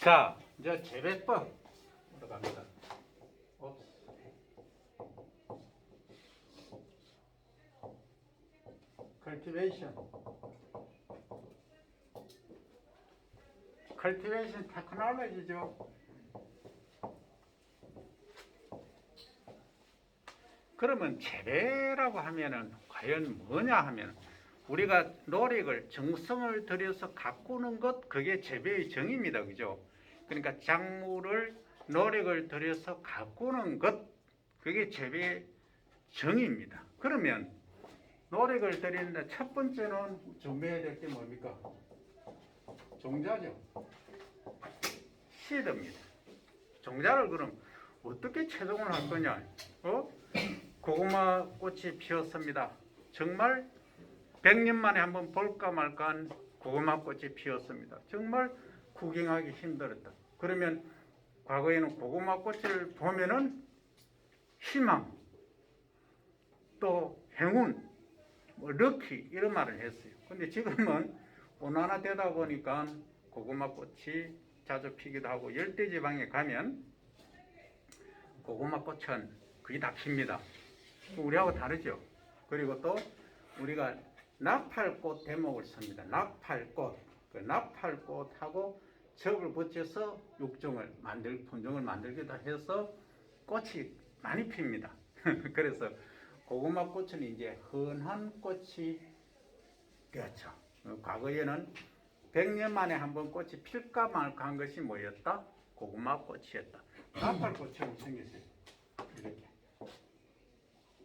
자, 이제 재배법 들어갑니다. cultivation 테크놀로지죠. 그러면 재배라고 하면은 과연 뭐냐 하면 우리가 노력을 정성을 들여서 가꾸는 것, 그게 재배의 정입니다. 그죠? 그러니까 작물을 노력을 들여서 가꾸는 것, 그게 재배의 정입니다. 그러면 노력을 들이는데 첫 번째는 준비해야 될 게 뭡니까? 종자죠. 씨드입니다. 종자를 그럼 어떻게 채종을 할 거냐? 고구마 꽃이 피었습니다. 정말 100년 만에 한번 볼까 말까한 고구마 꽃이 피었습니다. 정말 구경하기 힘들었다. 그러면 과거에는 고구마 꽃을 보면은 희망, 또 행운, 럭키 이런 말을 했어요. 근데 지금은 온난화되다 보니까 고구마 꽃이 자주 피기도 하고 열대지방에 가면 고구마 꽃은 거의 다 핍니다. 우리하고 다르죠. 그리고 또 우리가 나팔꽃 대목을 씁니다. 나팔꽃. 그 나팔꽃하고 접을 붙여서 육종을 품종을 만들기도 해서 꽃이 많이 핍니다. 그래서 고구마 꽃은 이제 흔한 꽃이 되었죠. 과거에는 100년 만에 한번 꽃이 필까 말까 한 것이 뭐였다? 고구마 꽃이었다. 나팔꽃처럼 생겼어요. 이렇게.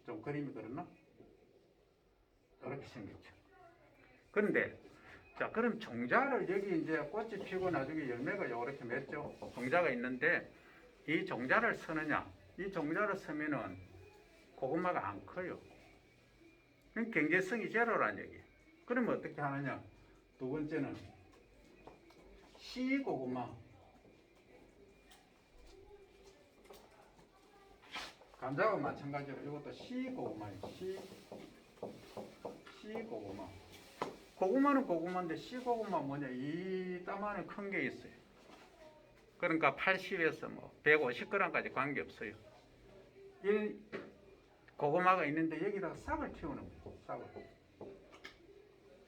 좀 그림이 그렇나? 이렇게 생겼죠. 그런데 자, 그럼 종자를 여기 이제 꽃이 피고 나중에 열매가 이렇게 맺죠. 종자가 있는데 이 종자를 쓰느냐? 이 종자를 쓰면은 고구마가 안 커요. 경제성이 제로란 얘기예요. 그러면 어떻게 하느냐? 두 번째는 씨 고구마. 감자와 마찬가지로 이것도 씨 고구마예요. 씨 고구마. 고구마는 고구마인데 씨 고구마 뭐냐? 이 땀 안에 큰 게 있어요. 그러니까 80에서 150g까지 관계 없어요. 이 고구마가 있는데 여기다가 싹을 틔우는 거예요.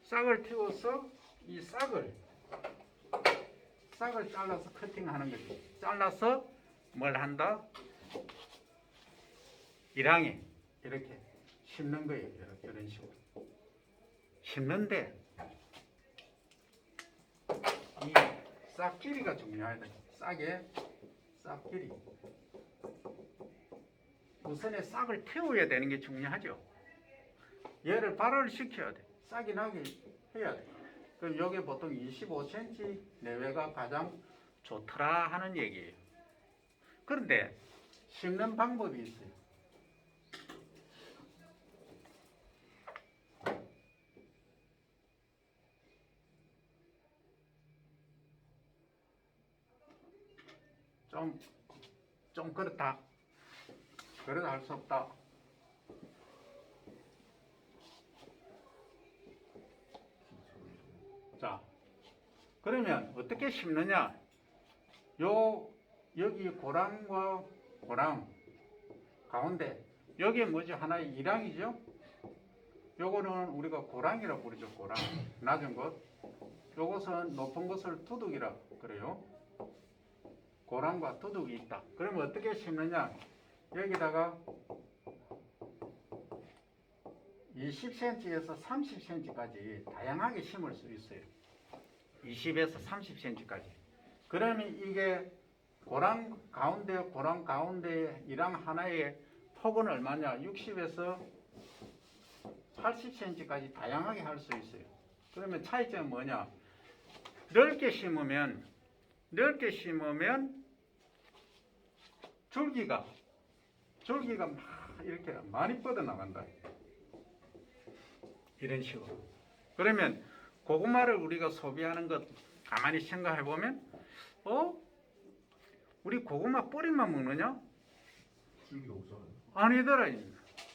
싹을 틔워서 이 싹을 잘라서 커팅하는 거죠. 잘라서 뭘 한다? 일항에 이렇게 심는 거예요. 이런 식으로 심는데 이 싹 길이가 중요하다. 싹 길이. 우선에 싹을 태워야 되는 게 중요하죠. 얘를 발효를 시켜야 돼. 싹이 나게 해야 돼. 그럼 여기 보통 25cm 내외가 가장 좋더라 하는 얘기예요. 그런데 심는 방법이 있어요. 좀 그렇다. 그래도 할 수 없다. 자, 그러면 어떻게 심느냐? 여기 고랑과 고랑 가운데 여기에 뭐지? 하나의 일항이죠? 요거는 우리가 고랑이라고 부르죠. 고랑. 낮은 것. 요것은 높은 것을 두둑이라 그래요. 고랑과 두둑이 있다. 그러면 어떻게 심느냐? 여기다가 20cm에서 30cm까지 다양하게 심을 수 있어요. 20에서 30cm까지. 그러면 이게 고랑 가운데 이랑 하나의 폭은 얼마냐? 60에서 80cm까지 다양하게 할 수 있어요. 그러면 차이점은 뭐냐? 넓게 심으면 줄기가 막 이렇게 많이 뻗어나간다. 이런 식으로. 그러면 고구마를 우리가 소비하는 것 가만히 생각해 보면 우리 고구마 뿌리만 먹느냐? 줄기 없잖아요. 아니더라.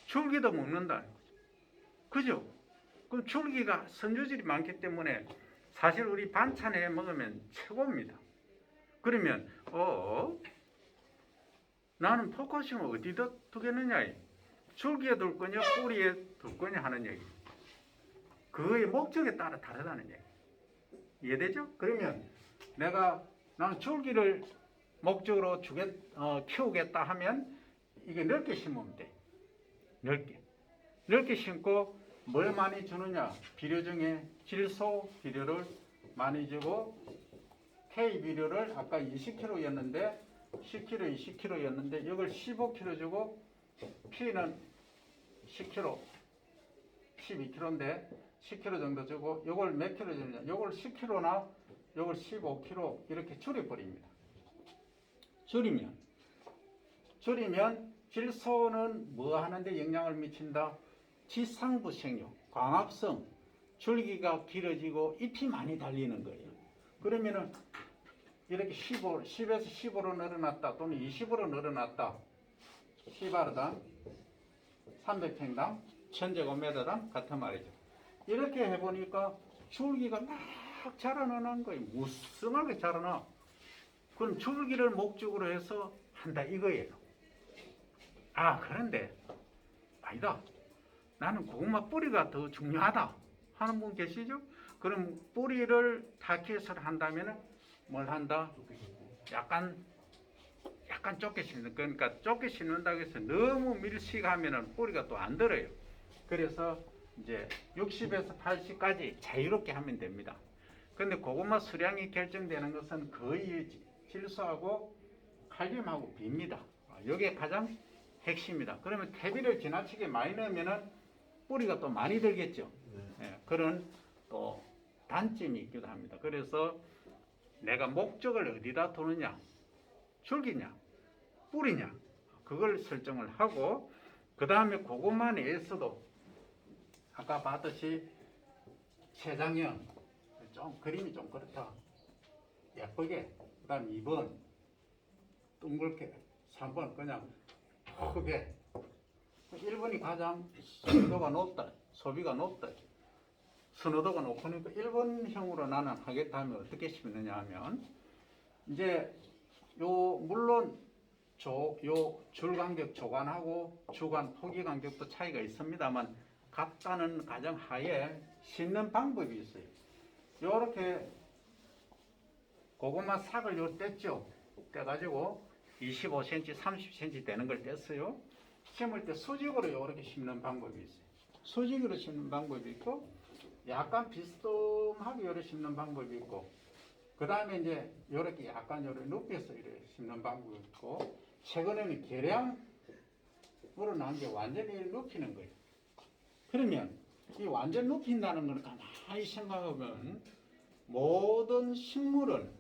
줄기도 먹는다. 그죠? 그럼 줄기가 섬유질이 많기 때문에 사실 우리 반찬에 먹으면 최고입니다. 그러면 나는 포커싱을 어디다 두겠느냐? 줄기에 둘 거냐 뿌리에 둘 거냐 하는 얘기. 그의 목적에 따라 다르다는 얘기. 이해되죠? 그러면 나는 줄기를 목적으로 키우겠다 하면 이게 넓게 심으면 돼. 넓게 심고 뭘 많이 주느냐? 비료 중에 질소 비료를 많이 주고 K 비료를 아까 20kg였는데 10kg, 20kg였는데 이걸 15kg 주고 P는 10kg, 12kg인데 10kg 정도 주고 이걸 몇 kg 주느냐? 이걸 10kg나 이걸 15kg 이렇게 줄여버립니다. 줄이면 질소는 뭐 하는데 영향을 미친다? 지상부생육, 광합성, 줄기가 길어지고 잎이 많이 달리는 거예요. 그러면은 이렇게 10에서 15로 늘어났다 또는 20으로 늘어났다. 10아르당 300평당 1000제곱미터당 같은 말이죠. 이렇게 해보니까 줄기가 막 자라나는 거예요. 무성하게 자라나. 그럼 줄기를 목적으로 해서 한다 이거예요. 그런데 아니다. 나는 고구마 뿌리가 더 중요하다 하는 분 계시죠? 그럼 뿌리를 타켓을 한다면 뭘 한다? 약간 좁게 심는. 그러니까 좁게 심는다고 해서 너무 밀식하면 뿌리가 또 안 들어요. 그래서 이제 60에서 80까지 자유롭게 하면 됩니다. 근데 고구마 수량이 결정되는 것은 거의 질소하고 칼륨하고 비입니다. 이게 가장 핵심이다. 그러면 퇴비를 지나치게 많이 넣으면 뿌리가 또 많이 들겠죠. 그런 또 단점이 있기도 합니다. 그래서 내가 목적을 어디다 두느냐, 줄기냐, 뿌리냐, 그걸 설정을 하고, 그 다음에 고구마 내에서도 아까 봤듯이 세장형, 그림이 좀 그렇다. 예쁘게. 그 다음 2번, 둥글게. 3번, 그냥 크게. 1번이 가장 선호도가 높다. 소비가 높다. 선호도가 높으니까 1번형으로 나는 하겠다 하면 어떻게 심느냐 하면, 이제 물론 줄 간격 조간하고 주간 포기 간격도 차이가 있습니다만 같다는 가정 하에 심는 방법이 있어요. 요렇게 고구마 싹을 뗐죠. 떼가지고 25cm, 30cm 되는 걸 뗐어요. 심을 때 수직으로 이렇게 심는 방법이 있어요. 수직으로 심는 방법이 있고, 약간 비스듬하게 이렇게 심는 방법이 있고, 그 다음에 이제 이렇게 약간 이렇게 높여서 이렇게 심는 방법이 있고, 최근에는 계량으로 나온 게 완전히 높이는 거예요. 그러면 이 완전 높인다는 걸 가만히 생각하면 모든 식물은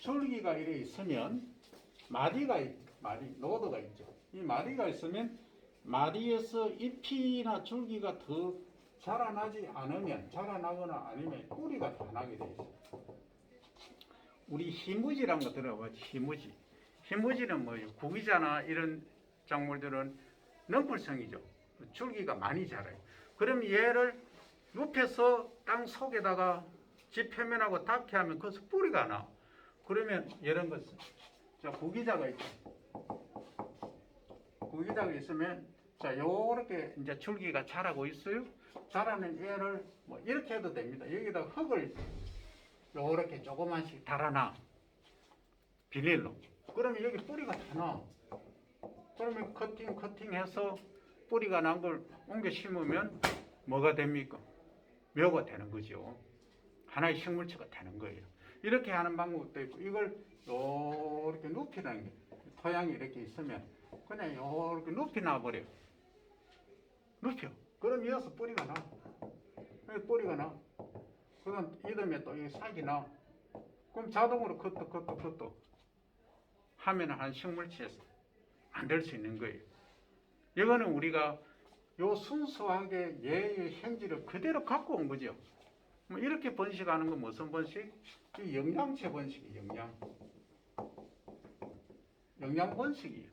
줄기가 이렇게 있으면 노도가 있죠. 이 마디가 있으면 마디에서 잎이나 줄기가 더 자라나거나 아니면 뿌리가 더 나게 돼 있어요. 우리 희무지라는 거 들어봤지? 희무지는 뭐예요? 구기자나 이런 작물들은 넘풀성이죠. 줄기가 많이 자라요. 그럼 얘를 눕혀서 땅 속에다가 집 표면하고 닿게 하면 거기서 뿌리가 나. 그러면 이런 것, 구기자가 있죠. 구기자가 있으면 요렇게 이제 줄기가 자라고 있어요. 자라는 얘를 뭐 이렇게 해도 됩니다. 여기다 흙을 요렇게 조그만씩 달아놔. 비닐로. 그러면 여기 뿌리가 다 나. 그러면 커팅해서 뿌리가 난 걸 옮겨 심으면 뭐가 됩니까? 묘가 되는 거죠. 하나의 식물체가 되는 거예요. 이렇게 하는 방법도 있고, 이걸 요렇게 눕히는 게, 토양이 이렇게 있으면 그냥 요렇게 눕히 놔버려. 눕혀. 그럼 이어서 뿌리가 나. 뿌리가 나. 그럼 이듬해 또 이 싹이 나. 그럼 자동으로 컷도 하면 한 식물체에서 만들 수 있는 거예요. 이거는 우리가 요 순수하게 얘의 행지를 그대로 갖고 온 거죠. 뭐 이렇게 번식하는 건 무슨 번식? 이 영양체 번식이에요. 영양 번식이에요.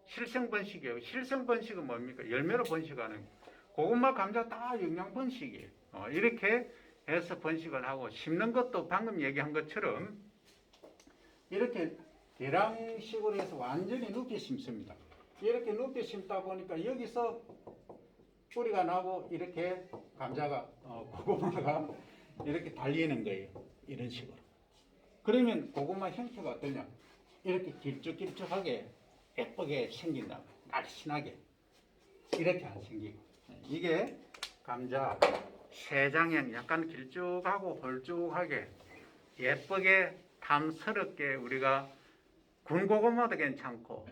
실생 번식이에요. 실생 번식은 뭡니까? 열매로 번식하는. 고구마, 감자 다 영양 번식이에요. 이렇게 해서 번식을 하고 심는 것도 방금 얘기한 것처럼 이렇게 계량식으로 해서 완전히 높게 심습니다. 이렇게 높게 심다 보니까 여기서 뿌리가 나고 이렇게 감자가 고구마가 이렇게 달리는 거예요. 이런 식으로. 그러면 고구마 형태가 어떠냐? 이렇게 길쭉길쭉하게 예쁘게 생긴다. 날씬하게 이렇게 안 생기고 이게 감자 세장형 약간 길쭉하고 홀쭉하게 예쁘게 탐스럽게 우리가 군고구마도 괜찮고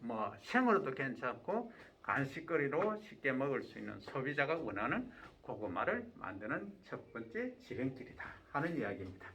뭐 생으로도 괜찮고 간식거리로 쉽게 먹을 수 있는 소비자가 원하는 고구마를 만드는 첫 번째 지름길이다 하는 이야기입니다.